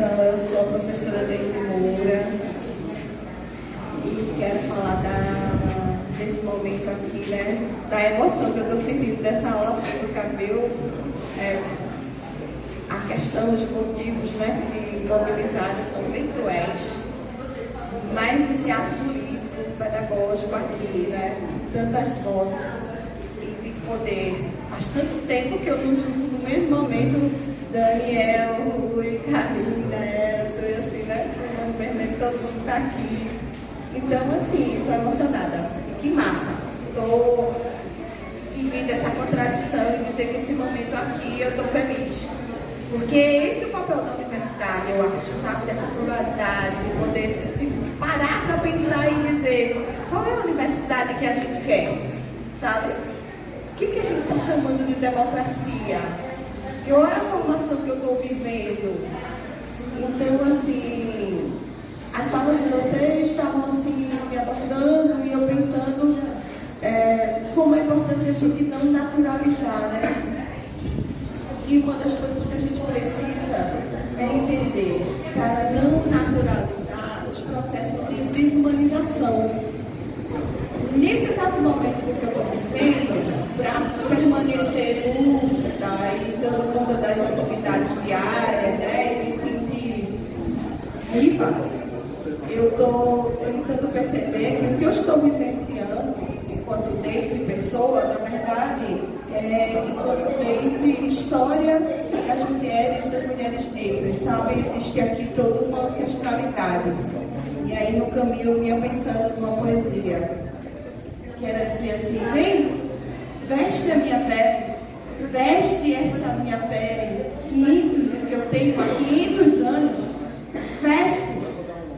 Então, eu sou a professora Deise Moura e quero falar desse momento aqui, né? Da emoção que eu estou sentindo dessa aula pública, viu? A questão, os motivos, né, que mobilizados são bem cruéis, mas esse ato político, pedagógico aqui, né? Tantas vozes e de poder. Faz tanto tempo que eu não junto no mesmo momento Daniel, Rui, Karina, Emerson, e assim, né? O Bernardo, todo mundo está aqui. Então, assim, estou emocionada. E que massa! Estou vivendo essa contradição e dizer que esse momento aqui eu estou feliz. Porque esse é o papel da universidade, eu acho, sabe? Dessa pluralidade, de poder se parar para pensar e dizer qual é a universidade que a gente quer, sabe? O que a gente está chamando de democracia? Qual é a formação que eu estou vivendo? Então, assim, as falas de vocês estavam, assim, me abordando e eu pensando como é importante a gente não naturalizar, né? E uma das coisas que a gente precisa é entender, para não naturalizar os processos de desumanização. Nesse exato momento do que eu estou vivendo, para permanecer lúcida e dando conta das atividades diárias, né, e me sentir viva, eu estou tentando perceber que o que eu estou vivenciando, enquanto Deise pessoa, na verdade, enquanto Deise história das mulheres negras, sabe? Existe aqui toda uma ancestralidade. E aí no caminho eu vinha pensando numa poesia, que era dizer assim: vem, veste a minha pele, veste essa minha pele, 500 que eu tenho há 500 anos, veste,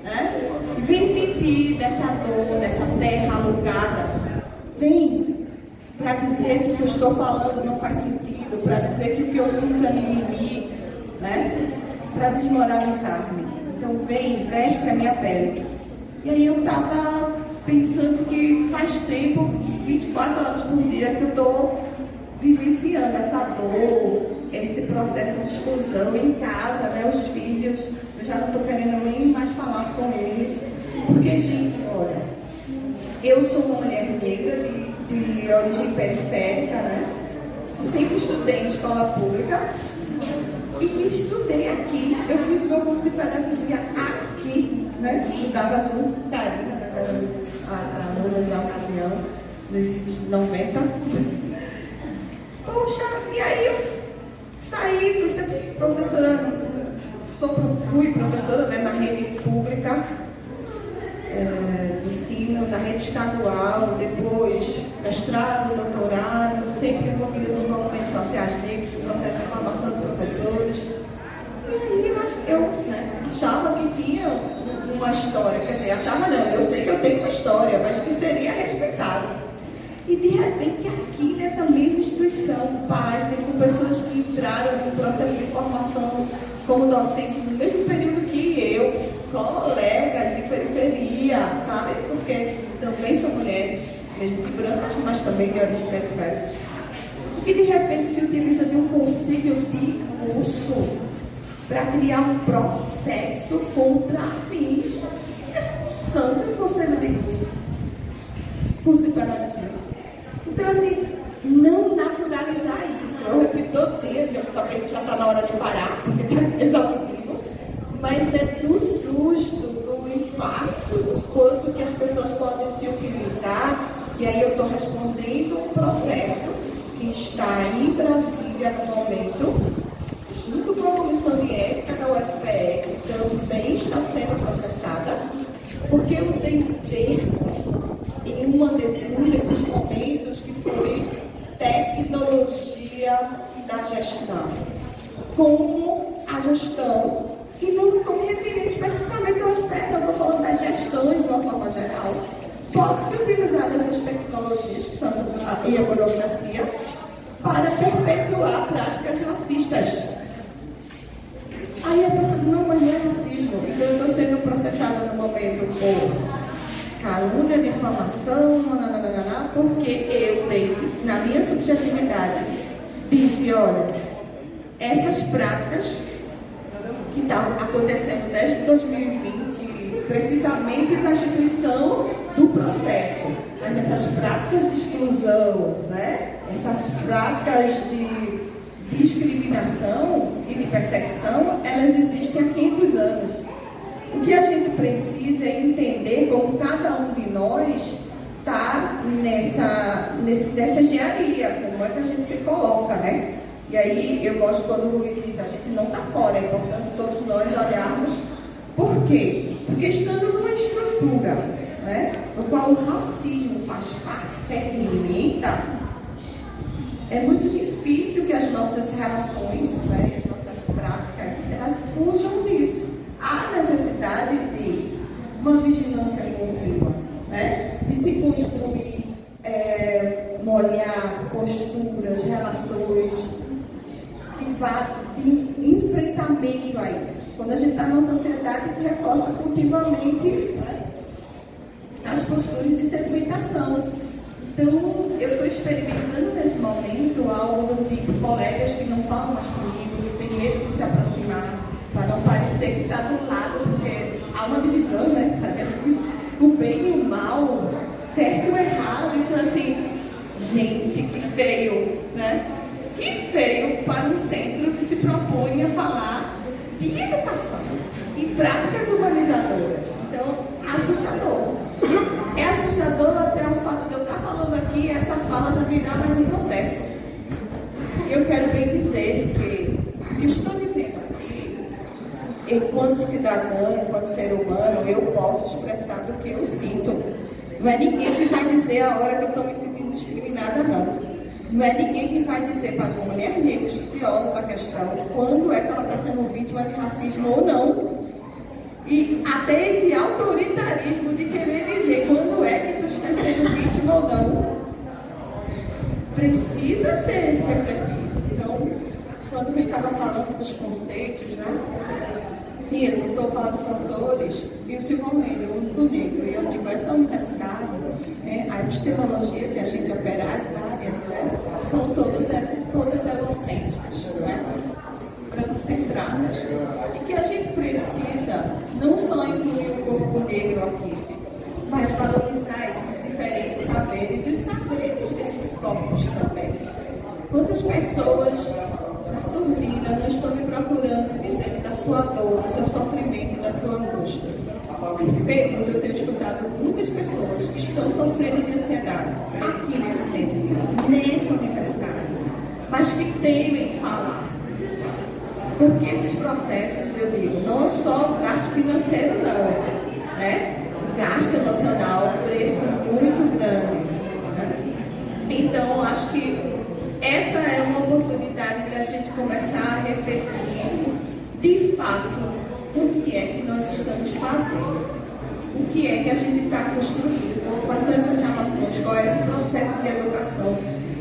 né? Vem sentir dessa dor, dessa terra alugada, vem para dizer que o que eu estou falando não faz sentido, para dizer que o que eu sinto é mimimi, né? Para desmoralizar-me. Então vem, veste a minha pele. E aí eu estava pensando que faz tempo, 24 horas por dia, que eu estou vivenciando essa dor, esse processo de exclusão em casa, né? Os filhos, eu já não estou querendo nem mais falar com eles, porque, gente, olha, eu sou uma mulher negra de origem periférica, né? Que sempre estudei em escola pública e que estudei aqui. Eu fiz meu curso de pedagogia aqui, né? Estudava junto com Karina, alunas na ocasião, nos idos de 90. Poxa, e aí eu saí, fui ser professora, fui professora, né, na rede pública de ensino, na rede estadual, depois mestrado, doutorado, sempre envolvida nos movimentos sociais negros, no processo de formação de professores. E aí eu achava que tinha uma história, quer dizer, achava não, eu sei que eu tenho uma história, mas que seria respeitada. E de repente aqui nessa mesma instituição, pasmem, com pessoas que entraram no processo de formação como docente no mesmo período que eu, colegas de periferia, sabe? Porque também são mulheres, mesmo que brancas, mas também de origem periférica. E de repente se utiliza de um conselho de curso para criar um processo contra mim. Isso é função do conselho de curso de pedagogia. Então, assim, não naturalizar isso. Eu repito todo dia, que eu também já está na hora de parar, porque está exaustivo, mas é do susto, do impacto, do quanto que as pessoas podem se utilizar. E aí eu estou respondendo um processo que está em Brasília no momento, junto com a Comissão de Ética da UFPE, que também está sendo processada, porque eu usei um termo em um desses momentos que foi tecnologia da gestão. Como a gestão, e não estou me referindo especificamente ao UFPE, eu estou falando das gestões de uma forma geral, pode se utilizar dessas tecnologias, que são a burocracia, para perpetuar práticas racistas. Aí a pessoa, não, mas não é racismo. Então eu estou sendo processada no momento por calúnia, difamação, porque eu, Deise, na minha subjetividade, disse, olha, essas práticas que está acontecendo desde 2020, precisamente na instituição do processo. Mas essas práticas de exclusão, né? Essas práticas de discriminação e de perseguição, elas existem há 500 anos. O que a gente precisa é entender como cada um de nós está nessa engenharia, como é que a gente se coloca, né? E aí eu gosto quando o Rui diz, a gente não está fora, é importante todos nós olharmos. Por quê? Porque estando numa estrutura, né, no qual o racismo faz parte, sedimenta, é muito difícil que as nossas relações, né, as nossas práticas, elas fujam disso. Há necessidade de uma vigilância contínua, né, de se construir, molhar posturas, relações, que vá de enfrentamento a isso. Quando a gente está numa sociedade que reforça continuamente, né, as posturas de sedimentação. Então, eu estou experimentando nesse momento algo do tipo, colegas que não falam mais comigo, que têm medo de se aproximar, para não parecer que está do lado, porque há uma divisão, né? Assim, o bem e o mal, certo ou errado. Então, assim, gente, que feio, né? Que feio para um centro que se propõe a falar de educação e práticas humanizadoras. Então, assustador. É assustador até o fato de eu estar falando aqui, essa fala já virar mais um processo. Eu quero bem dizer que o que estou dizendo aqui, enquanto cidadã, enquanto ser humano, eu posso expressar do que eu sinto. Não é ninguém que vai dizer a hora que eu estou me sentindo discriminada, não. Não é ninguém que vai dizer para uma mulher negra estudiosa da questão quando é que ela está sendo vítima de racismo ou não. E até esse autoritarismo de querer dizer quando é que tu está sendo vítima ou não, precisa ser refletido. Então, quando eu estava falando dos conceitos, né? E eles estão falando dos autores, e o Silvão Mendes, o único negro, e eu digo, essa universidade, né, a epistemologia que a gente opera, as áreas, né, são todas eurocêntricas, né, branco-centradas, e que a gente precisa não só incluir o corpo negro aqui, mas valorizar esses diferentes saberes e os saberes desses corpos também. Quantas pessoas na sua vida não estão me procurando dizendo da sua dor, do seu sofrimento e da sua angústia? Nesse período eu tenho escutado muitas pessoas que estão sofrendo de ansiedade aqui nesse centro, nessa universidade, mas que temem falar. Porque esses processos, eu digo, não é só gasto financeiro não, né? Gasto emocional, preço muito grande, né? Então, acho que essa é uma oportunidade da gente começar a refletir, de fato, o que é que nós estamos fazendo, o que é que a gente está construindo, quais são essas relações, qual é esse processo de educação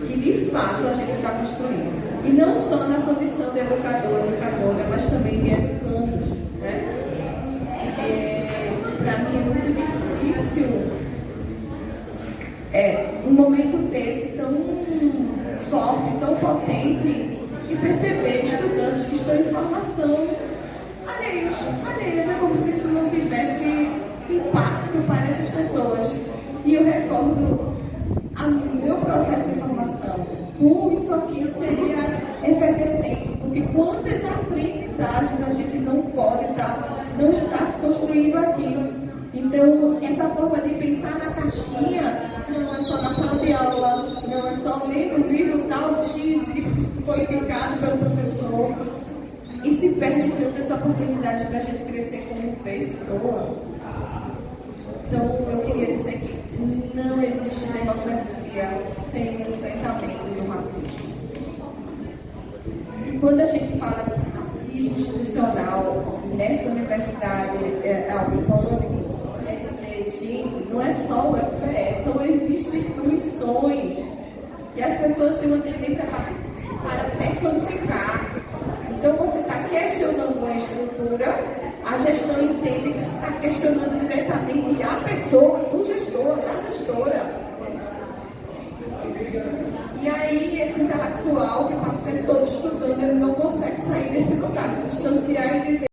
que, de fato, a gente está construindo. E não só na condição de educador, educadora, mas também de educandos, né? Para mim é muito difícil um momento desse tão forte, tão potente, e perceber estudantes que estão em formação alheios. É como se isso não tivesse impacto para essas pessoas. E eu recordo o meu processo de formação. Como isso aqui seria efervescente, porque quantas aprendizagens a gente não está se construindo aqui. Então, essa forma de pensar na caixinha não é só na sala de aula, não é só ler no livro tal X, Y, que foi indicado pelo professor, e se perde tantas oportunidades para a gente crescer como pessoa. Então, eu queria dizer que não existe democracia sem o enfrentamento do racismo. E quando a gente fala de racismo institucional, nesta universidade o pânico, é dizer, gente, não é só o FPS, são as instituições. E as pessoas têm uma tendência para personificar. Então, você está questionando uma estrutura, a gestão entende que você está questionando diretamente a pessoa, do gestor, da gestora. E aí, esse intelectual que passa o tempo todo estudando, ele não consegue sair desse